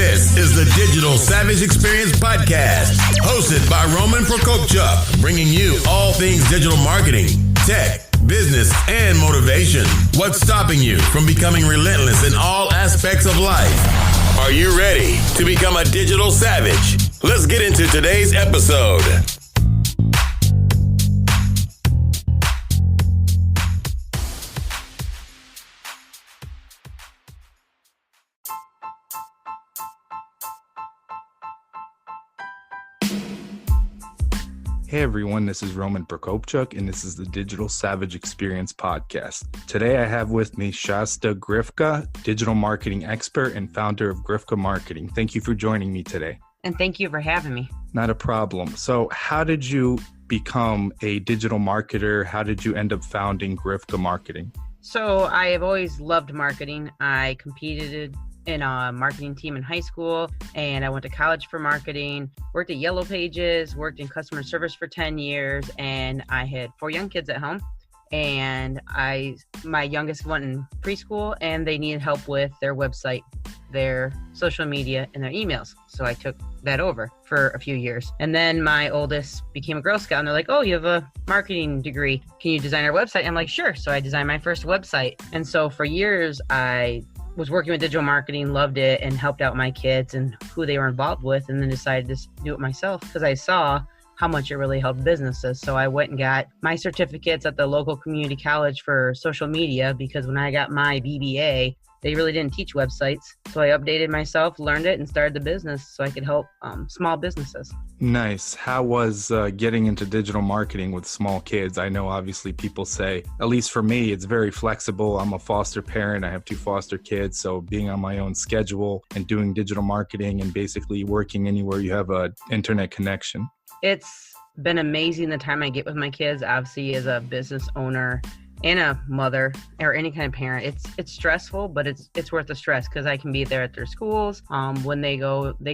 This is the Digital Savage Experience Podcast, hosted by Roman Prokopchuk, bringing you all things digital marketing, tech, business, and motivation. What's stopping you from becoming relentless in all aspects of life? Are you ready to become a digital savage? Let's get into today's episode. Hey everyone, this is Roman Prokopchuk, and this is the Digital Savage Experience Podcast. Today I have with me Shasta Grifka, digital marketing expert and founder of Grifka Marketing. Thank you for joining me today. And thank you for having me. Not a problem. So how did you become a digital marketer? How did you end up founding Grifka Marketing? So I have always loved marketing. I competed in a marketing team in high school, and I went to college for marketing, worked at Yellow Pages, worked in customer service for 10 years, and I had 4 young kids at home. And my youngest went in preschool, and they needed help with their website, their social media, and their emails. So I took that over for a few years. And then my oldest became a Girl Scout, and they're like, oh, you have a marketing degree. Can you design our website? I'm like, sure. So I designed my first website. And so for years, I was working with digital marketing, loved it, and helped out my kids and who they were involved with, and then decided to do it myself because I saw how much it really helped businesses. So I went and got my certificates at the local community college for social media because when I got my BBA, they really didn't teach websites. So I updated myself, learned it, and started the business so I could help small businesses. Nice. How was getting into digital marketing with small kids? I know obviously people say, at least for me, it's very flexible. I'm a foster parent. I have 2 foster kids. So being on my own schedule and doing digital marketing and basically working anywhere you have an internet connection. It's been amazing the time I get with my kids, obviously as a business owner and a mother or any kind of parent. It's stressful, but it's worth the stress because I can be there at their schools. When they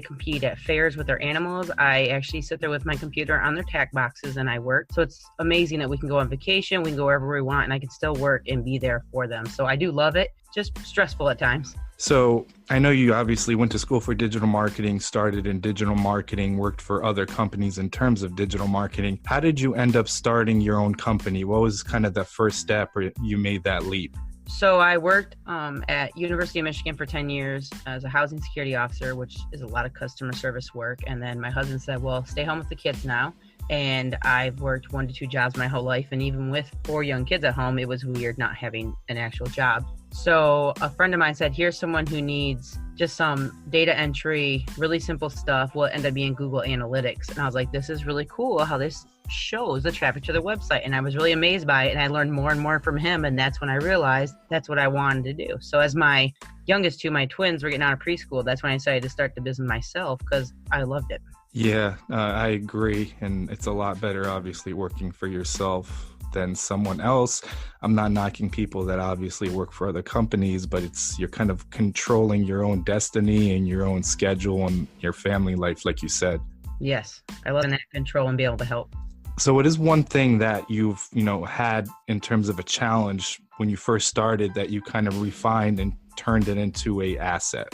compete at fairs with their animals, I actually sit there with my computer on their tack boxes and I work. So it's amazing that we can go on vacation, we can go wherever we want, and I can still work and be there for them. So I do love it, just stressful at times. So I know you obviously went to school for digital marketing, started in digital marketing, worked for other companies in terms of digital marketing. How did you end up starting your own company? What was kind of the first step where you made that leap? So I worked at University of Michigan for 10 years as a housing security officer, which is a lot of customer service work. And then my husband said, well, stay home with the kids now. And I've worked 1 to 2 jobs my whole life. And even with 4 young kids at home, it was weird not having an actual job. So a friend of mine said, here's someone who needs just some data entry, really simple stuff. Will end up being Google Analytics. And I was like, this is really cool how this shows the traffic to their website. And I was really amazed by it. And I learned more and more from him. And that's when I realized that's what I wanted to do. So as my youngest 2, my twins, were getting out of preschool, that's when I decided to start the business myself because I loved it. Yeah, I agree. And it's a lot better, obviously, working for yourself than someone else. I'm not knocking people that obviously work for other companies, but you're kind of controlling your own destiny and your own schedule and your family life, like you said. Yes, I love that control and be able to help. So what is one thing that you've, had in terms of a challenge when you first started that you kind of refined and turned it into a asset?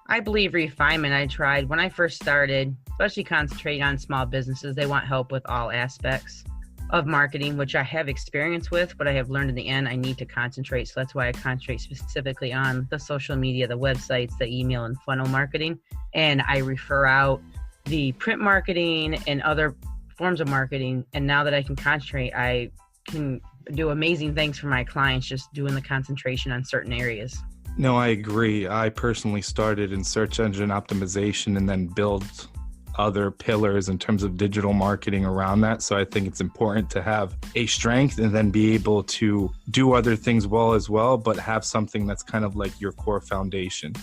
I believe refinement. I tried when I first started, especially concentrating on small businesses. They want help with all aspects of marketing, which I have experience with, but I have learned in the end I need to concentrate. So that's why I concentrate specifically on the social media, the websites, the email and funnel marketing. And I refer out the print marketing and other forms of marketing. And now that I can concentrate, I can do amazing things for my clients, just doing the concentration on certain areas. No, I agree. I personally started in search engine optimization and then built other pillars in terms of digital marketing around that. So I think it's important to have a strength and then be able to do other things well as well, but have something that's kind of like your core foundation.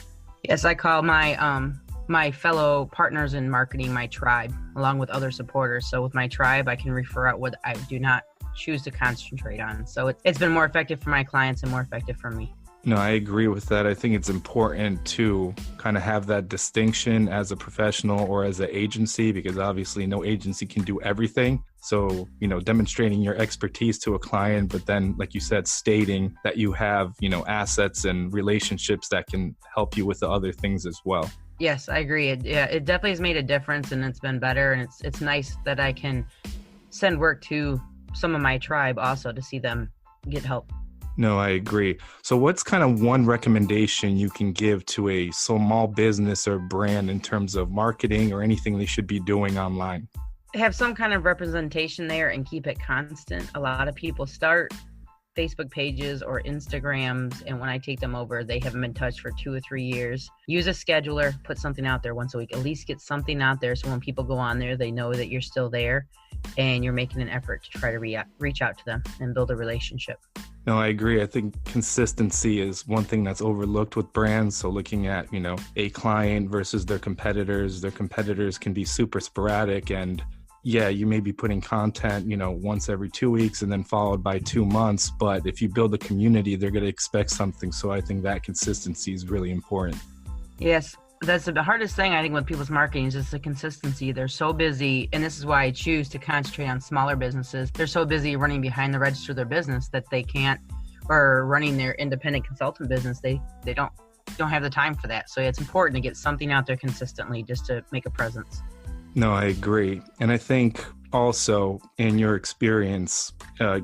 Yes, I call my fellow partners in marketing my tribe, along with other supporters. So with my tribe, I can refer out what I do not choose to concentrate on. So it's been more effective for my clients and more effective for me. No, I agree with that. I think it's important to kind of have that distinction as a professional or as an agency, because obviously no agency can do everything. So, demonstrating your expertise to a client, but then, like you said, stating that you have, assets and relationships that can help you with the other things as well. Yes, I agree. It definitely has made a difference, and it's been better. And it's nice that I can send work to some of my tribe also to see them get help. No, I agree. So what's kind of one recommendation you can give to a small business or brand in terms of marketing or anything they should be doing online? Have some kind of representation there and keep it constant. A lot of people start Facebook pages or Instagrams, and when I take them over, they haven't been touched for 2 or 3 years. Use a scheduler, put something out there once a week. At least get something out there so when people go on there, they know that you're still there and you're making an effort to try to reach out to them and build a relationship. No, I agree. I think consistency is one thing that's overlooked with brands. So looking at, a client versus their competitors can be super sporadic, and yeah, you may be putting content, once every 2 weeks and then followed by 2 months. But if you build a community, they're going to expect something. So I think that consistency is really important. Yes, that's the hardest thing I think with people's marketing is just the consistency. They're so busy, and this is why I choose to concentrate on smaller businesses. They're so busy running behind the register of their business that they can't, or running their independent consultant business, they don't have the time for that. So it's important to get something out there consistently just to make a presence. No, I agree. And I think also in your experience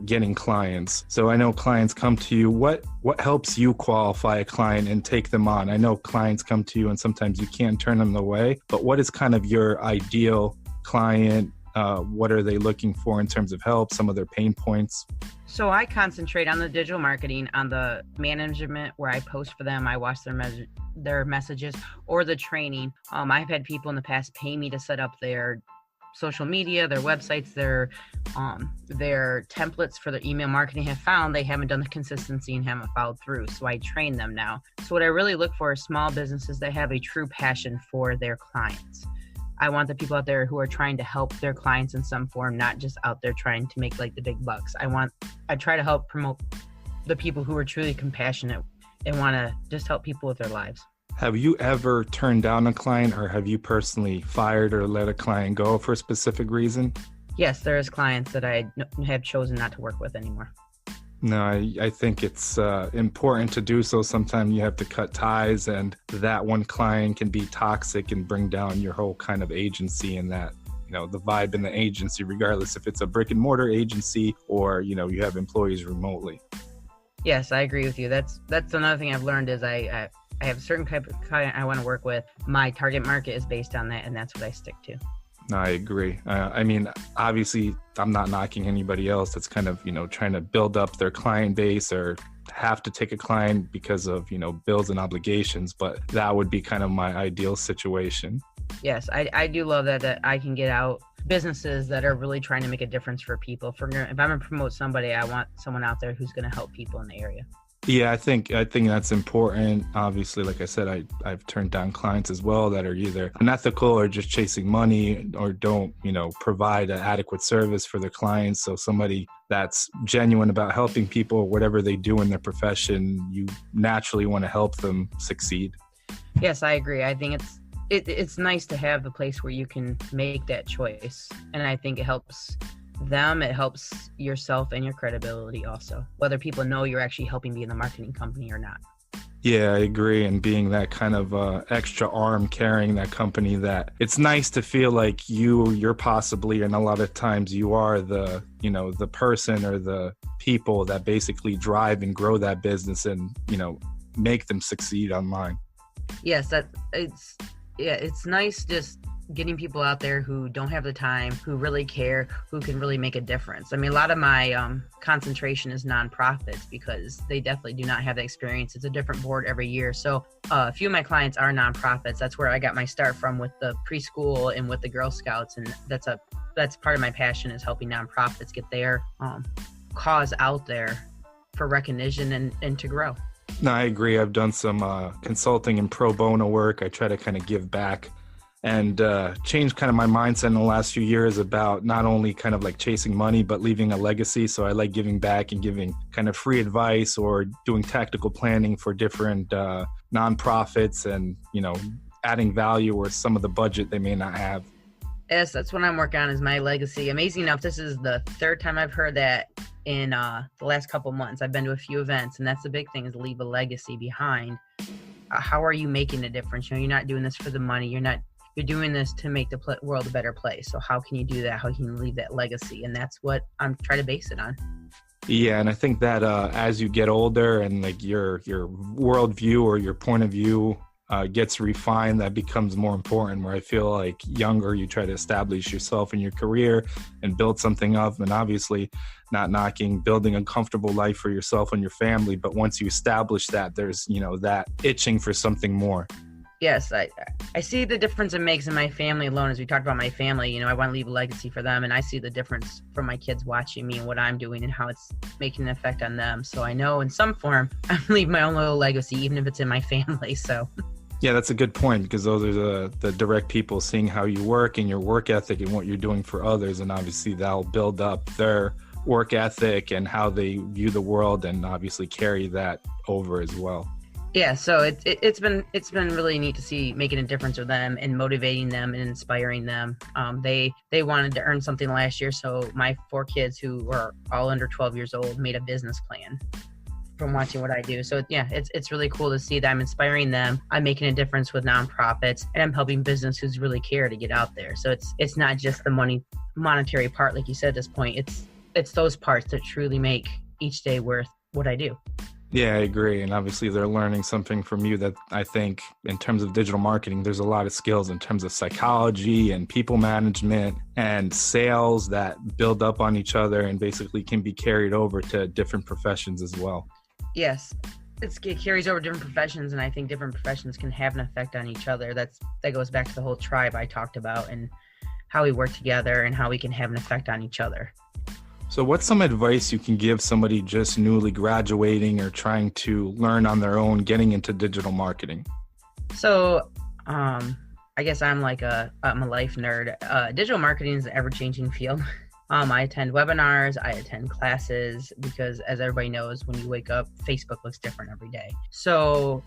getting clients. So I know clients come to you. What helps you qualify a client and take them on? I know clients come to you and sometimes you can't turn them away, but what is kind of your ideal client? What are they looking for in terms of help, some of their pain points? So I concentrate on the digital marketing, on the management where I post for them. I watch their messages or the training. I've had people in the past pay me to set up their social media, their websites, their templates for their email marketing. Have found they haven't done the consistency and haven't followed through. So I train them now. So what I really look for is small businesses that have a true passion for their clients. I want the people out there who are trying to help their clients in some form, not just out there trying to make like the big bucks. I try to help promote the people who are truly compassionate and want to just help people with their lives. Have you ever turned down a client, or have you personally fired or let a client go for a specific reason? Yes, there is clients that I have chosen not to work with anymore. No, I think it's important to do so. Sometimes you have to cut ties, and that one client can be toxic and bring down your whole kind of agency and that, the vibe in the agency, regardless if it's a brick and mortar agency or, you have employees remotely. Yes, I agree with you. That's another thing I've learned is I have a certain type of client I want to work with. My target market is based on that, and that's what I stick to. No, I agree. Obviously, I'm not knocking anybody else that's kind of, trying to build up their client base or have to take a client because of, bills and obligations, but that would be kind of my ideal situation. Yes, I do love that I can get out businesses that are really trying to make a difference for people. If I'm going to promote somebody, I want someone out there who's going to help people in the area. Yeah, I think that's important. Obviously, like I said, I've turned down clients as well that are either unethical or just chasing money or don't, provide an adequate service for their clients. So somebody that's genuine about helping people, whatever they do in their profession, you naturally want to help them succeed. Yes, I agree. I think it's nice to have the place where you can make that choice. And I think it helps them, it helps yourself and your credibility also, whether people know you're actually helping be in the marketing company or not. Yeah, I agree. And being that kind of extra arm carrying that company, that it's nice to feel like you're possibly, and a lot of times you are the person or the people that basically drive and grow that business and, make them succeed online. Yes, it's nice just getting people out there who don't have the time, who really care, who can really make a difference. I mean, a lot of my concentration is nonprofits because they definitely do not have the experience. It's a different board every year. So a few of my clients are nonprofits. That's where I got my start from with the preschool and with the Girl Scouts. And that's part of my passion is helping nonprofits get their cause out there for recognition and to grow. No, I agree. I've done some consulting and pro bono work. I try to kind of give back and changed kind of my mindset in the last few years about not only kind of like chasing money, but leaving a legacy. So I like giving back and giving kind of free advice or doing tactical planning for different nonprofits and, adding value or some of the budget they may not have. Yes, that's what I'm working on is my legacy. Amazing enough, this is the third time I've heard that in the last couple months. I've been to a few events, and that's the big thing is leave a legacy behind. how are you making a difference? You're not doing this for the money. You're doing this to make the world a better place. So how can you do that? How can you leave that legacy? And that's what I'm trying to base it on. Yeah, and I think that as you get older and like your worldview or your point of view gets refined, that becomes more important. Where I feel like younger, you try to establish yourself in your career and build something up, and obviously not knocking building a comfortable life for yourself and your family. But once you establish that, there's that itching for something more. Yes, I see the difference it makes in my family alone. As we talked about my family, I want to leave a legacy for them, and I see the difference from my kids watching me and what I'm doing and how it's making an effect on them. So I know in some form I'm leaving my own little legacy, even if it's in my family. So yeah, that's a good point, because those are the direct people seeing how you work and your work ethic and what you're doing for others, and obviously that'll build up their work ethic and how they view the world, and obviously carry that over as well. Yeah, so it's been really neat to see making a difference with them and motivating them and inspiring them. They wanted to earn something last year, so my 4 kids, who are all under 12 years old, made a business plan from watching what I do. So yeah, it's really cool to see that I'm inspiring them. I'm making a difference with nonprofits, and I'm helping business who's really care to get out there. So it's not just the monetary part, like you said at this point. It's those parts that truly make each day worth what I do. Yeah, I agree. And obviously they're learning something from you that I think in terms of digital marketing, there's a lot of skills in terms of psychology and people management and sales that build up on each other and basically can be carried over to different professions as well. Yes, it carries over different professions, and I think different professions can have an effect on each other. That goes back to the whole tribe I talked about and how we work together and how we can have an effect on each other. So what's some advice you can give somebody just newly graduating or trying to learn on their own, getting into digital marketing? So I guess I'm a life nerd. Digital marketing is an ever-changing field. I attend webinars, I attend classes, because as everybody knows, when you wake up, Facebook looks different every day. So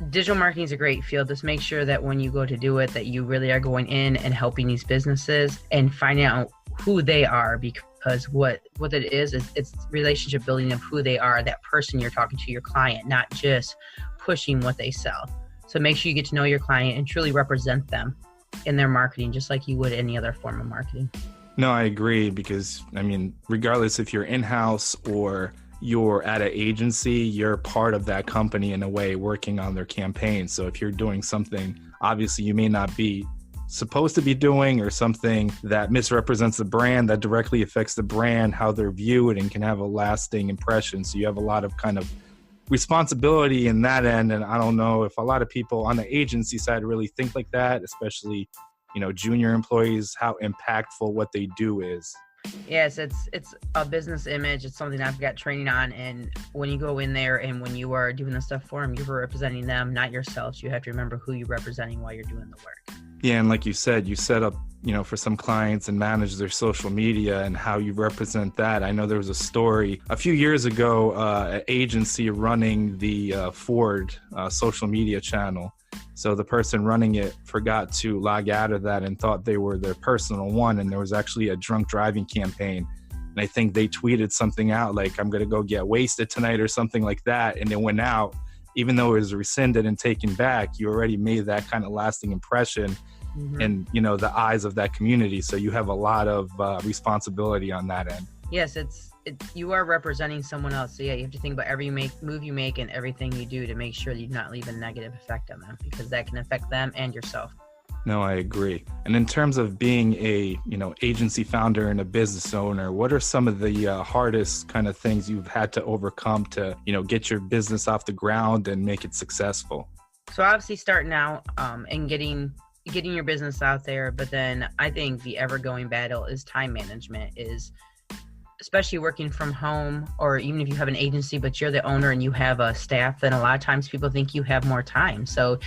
digital marketing is a great field. Just make sure that when you go to do it, that you really are going in and helping these businesses and finding out who they are, because what it is it's relationship building of who they are, that person you're talking to, your client, not just pushing what they sell. So make sure you get to know your client and truly represent them in their marketing, just like you would any other form of marketing. No, I agree, because regardless if you're in-house or you're at an agency, you're part of that company in a way, working on their campaign. So if you're doing something obviously you may not be supposed to be doing, or something that misrepresents the brand, that directly affects the brand, how they're viewed, and can have a lasting impression. So you have a lot of kind of responsibility in that end. And I don't know if a lot of people on the agency side really think like that, especially, junior employees, how impactful what they do is. Yes, it's a business image. It's something I've got training on. And when you go in there and when you are doing the stuff for them, you're representing them, not yourself. So you have to remember who you're representing while you're doing the work. Yeah, and like you said, you set up, for some clients and manage their social media and how you represent that. I know there was a story a few years ago, an agency running the Ford social media channel. So the person running it forgot to log out of that and thought they were their personal one. And there was actually a drunk driving campaign. And I think they tweeted something out like, I'm going to go get wasted tonight or something like that. And it went out, even though it was rescinded and taken back, you already made that kind of lasting impression in, the eyes of that community. So you have a lot of responsibility on that end. Yes, you are representing someone else. So yeah, you have to think about every move you make and everything you do to make sure that you not leave a negative effect on them, because that can affect them and yourself. No, I agree. And in terms of being a, agency founder and a business owner, what are some of the hardest kind of things you've had to overcome to, get your business off the ground and make it successful? So obviously starting out and getting your business out there, but then I think the ever-going battle is time management, especially working from home, or even if you have an agency but you're the owner and you have a staff, then a lot of times people think you have more time. So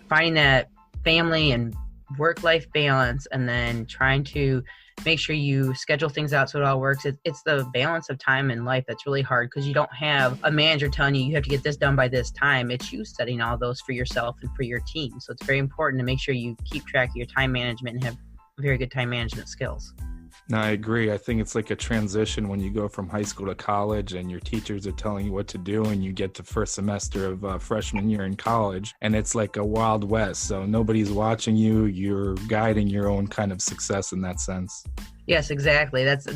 finding that family and work-life balance, and then trying to make sure you schedule things out so it all works. It's the balance of time in life that's really hard, because you don't have a manager telling you have to get this done by this time. It's you setting all those for yourself and for your team. So it's very important to make sure you keep track of your time management and have very good time management skills. No, I agree. I think it's like a transition when you go from high school to college and your teachers are telling you what to do and you get to first semester of freshman year in college and it's like a wild west. So nobody's watching you. You're guiding your own kind of success in that sense. Yes, exactly. That's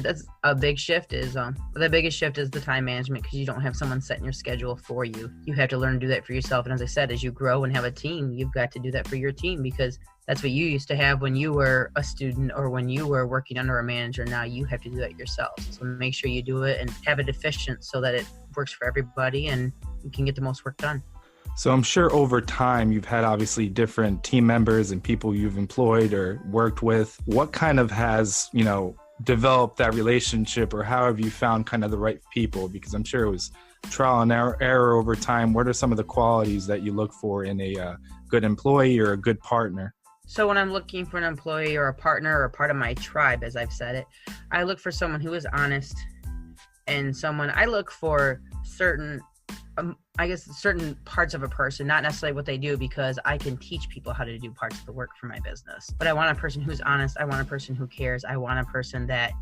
a big shift is the biggest shift is the time management because you don't have someone setting your schedule for you. You have to learn to do that for yourself. And as I said, as you grow and have a team, you've got to do that for your team because that's what you used to have when you were a student or when you were working under a manager. Now you have to do that yourself. So make sure you do it and have it efficient so that it works for everybody and you can get the most work done. So I'm sure over time you've had obviously different team members and people you've employed or worked with. What kind of has, developed that relationship, or how have you found kind of the right people? Because I'm sure it was trial and error over time. What are some of the qualities that you look for in a good employee or a good partner? So when I'm looking for an employee or a partner or a part of my tribe, as I've said it, I look for someone who is honest and I look for certain parts of a person, not necessarily what they do, because I can teach people how to do parts of the work for my business. But I want a person who's honest. I want a person who cares. I want a person that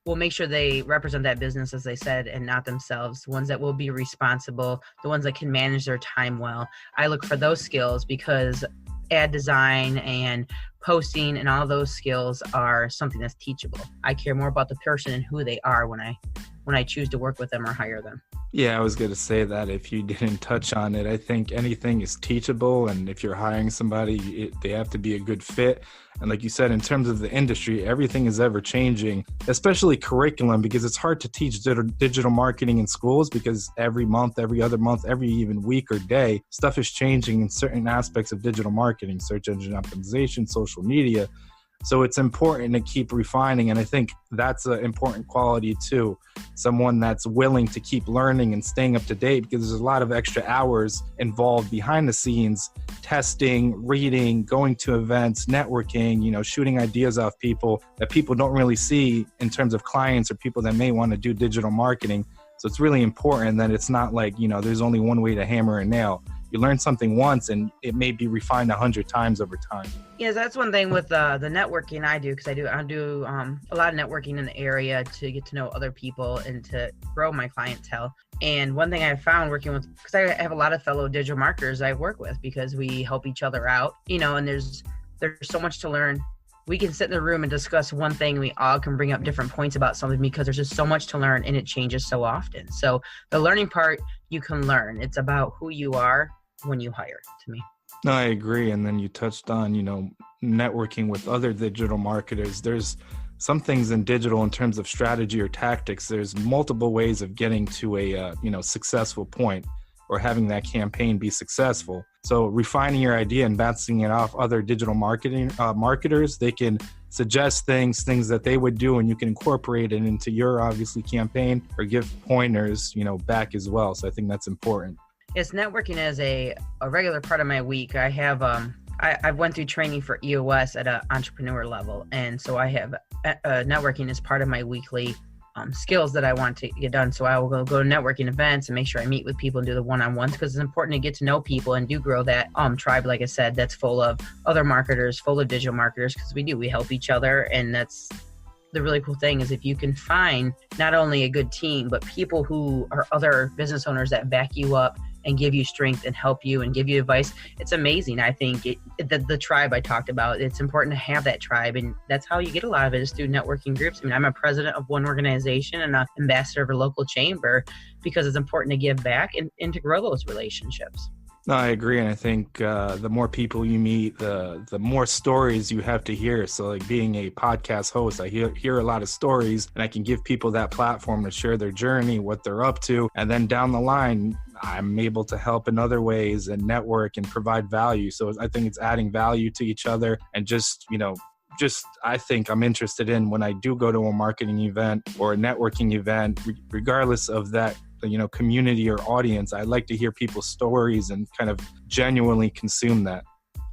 will make sure they represent that business, as they said, and not themselves. The ones that will be responsible, the ones that can manage their time well. I look for those skills because ad design and posting and all those skills are something that's teachable. I care more about the person and who they are when I choose to work with them or hire them. Yeah, I was going to say that if you didn't touch on it, I think anything is teachable. And if you're hiring somebody, they have to be a good fit. And like you said, in terms of the industry, everything is ever changing, especially curriculum, because it's hard to teach digital marketing in schools because every month, every other month, every even week or day, stuff is changing in certain aspects of digital marketing, search engine optimization, social media. So it's important to keep refining. And I think that's an important quality too. Someone that's willing to keep learning and staying up to date, because there's a lot of extra hours involved behind the scenes, testing, reading, going to events, networking, shooting ideas off people that people don't really see in terms of clients or people that may want to do digital marketing. So it's really important that it's not like, there's only one way to hammer a nail. You learn something once and it may be refined 100 times over time. Yes, that's one thing with the networking I do, because I do a lot of networking in the area to get to know other people and to grow my clientele. And one thing I found working with, because I have a lot of fellow digital marketers I work with because we help each other out, and there's so much to learn. We can sit in the room and discuss one thing. We all can bring up different points about something because there's just so much to learn and it changes so often. So the learning part, you can learn. It's about who you are when you hire, to me. No, I agree. And then you touched on, networking with other digital marketers. There's some things in digital in terms of strategy or tactics. There's multiple ways of getting to a, successful point or having that campaign be successful. So refining your idea and bouncing it off other digital marketers, they can suggest things that they would do, and you can incorporate it into your obviously campaign or give pointers, back as well. So I think that's important. Yes, networking is a regular part of my week. I have I've went through training for EOS at an entrepreneur level, and so I have networking as part of my weekly skills that I want to get done. So I will go to networking events and make sure I meet with people and do the one-on-ones, because it's important to get to know people and do grow that tribe, like I said, that's full of other marketers, full of digital marketers, because we help each other. And that's the really cool thing, is if you can find not only a good team, but people who are other business owners that back you up and give you strength and help you and give you advice. It's amazing. I think the tribe I talked about, it's important to have that tribe, and that's how you get a lot of it, is through networking groups. I mean, I'm a president of one organization and an ambassador of a local chamber because it's important to give back and to grow those relationships. No, I agree. And I think the more people you meet, the more stories you have to hear. So like being a podcast host, I hear a lot of stories, and I can give people that platform to share their journey, what they're up to. And then down the line, I'm able to help in other ways and network and provide value. So I think it's adding value to each other, and just I think I'm interested in, when I do go to a marketing event or a networking event, regardless of that, community or audience, I like to hear people's stories and kind of genuinely consume that.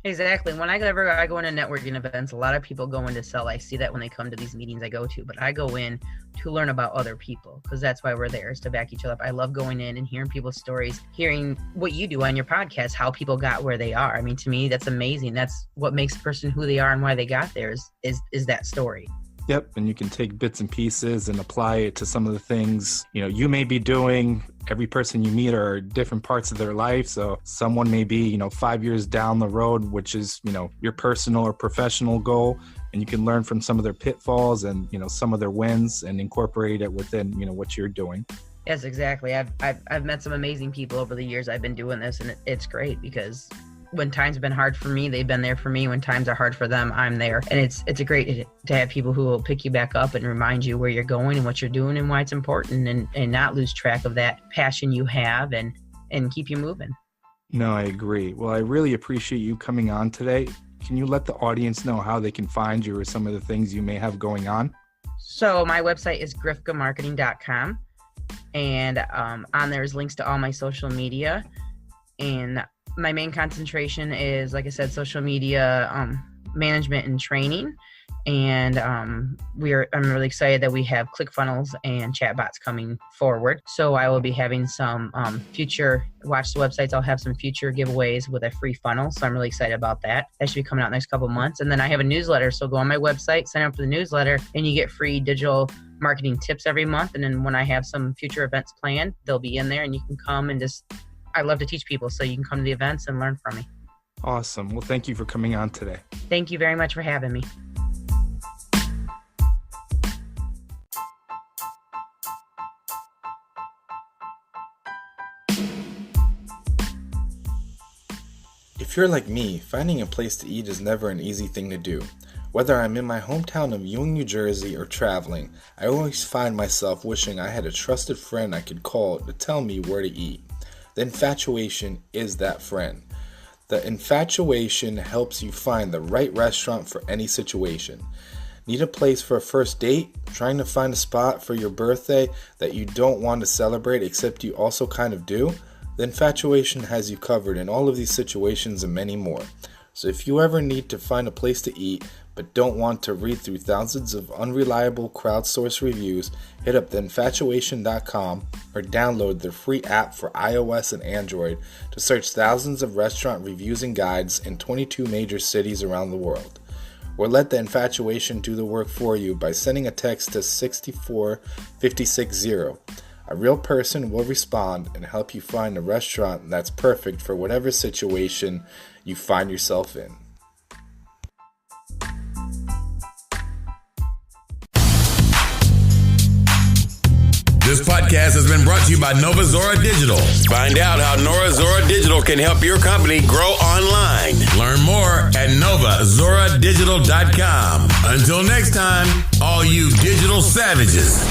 Exactly. Whenever I go into networking events, a lot of people go in to sell. I see that when they come to these meetings I go to, but I go in to learn about other people, because that's why we're there, is to back each other up. I love going in and hearing people's stories, hearing what you do on your podcast, how people got where they are. I mean, to me, that's amazing. That's what makes a person who they are and why they got there is that story. Yep, and you can take bits and pieces and apply it to some of the things, you may be doing. Every person you meet are different parts of their life. So someone may be, 5 years down the road, which is, your personal or professional goal. And you can learn from some of their pitfalls and, some of their wins and incorporate it within, what you're doing. Yes, exactly. I've met some amazing people over the years I've been doing this, and it's great because when times have been hard for me, they've been there for me. When times are hard for them, I'm there. And it's a great to have people who will pick you back up and remind you where you're going and what you're doing and why it's important, and not lose track of that passion you have and keep you moving. No, I agree. Well, I really appreciate you coming on today. Can you let the audience know how they can find you or some of the things you may have going on? So my website is grifkamarketing.com, and on there is links to all my social media. And my main concentration is, like I said, social media management and training. And I'm really excited that we have ClickFunnels and chatbots coming forward. So I will be having some watch the websites. I'll have some future giveaways with a free funnel. So I'm really excited about that. That should be coming out next couple of months. And then I have a newsletter. So go on my website, sign up for the newsletter, and you get free digital marketing tips every month. And then when I have some future events planned, they'll be in there, and you can come and I love to teach people. So you can come to the events and learn from me. Awesome. Well, thank you for coming on today. Thank you very much for having me. If you're like me, finding a place to eat is never an easy thing to do. Whether I'm in my hometown of Ewing, New Jersey, or traveling, I always find myself wishing I had a trusted friend I could call to tell me where to eat. The infatuation is that friend. The infatuation helps you find the right restaurant for any situation. Need a place for a first date? Trying to find a spot for your birthday that you don't want to celebrate except you also kind of do? The infatuation has you covered in all of these situations and many more. So if you ever need to find a place to eat but don't want to read through thousands of unreliable crowdsourced reviews, hit up theinfatuation.com or download the free app for iOS and Android to search thousands of restaurant reviews and guides in 22 major cities around the world. Or let the infatuation do the work for you by sending a text to 64560. A real person will respond and help you find a restaurant that's perfect for whatever situation you find yourself in. This podcast has been brought to you by Nova Zora Digital. Find out how Nova Zora Digital can help your company grow online. Learn more at novazoradigital.com. Until next time, all you digital savages.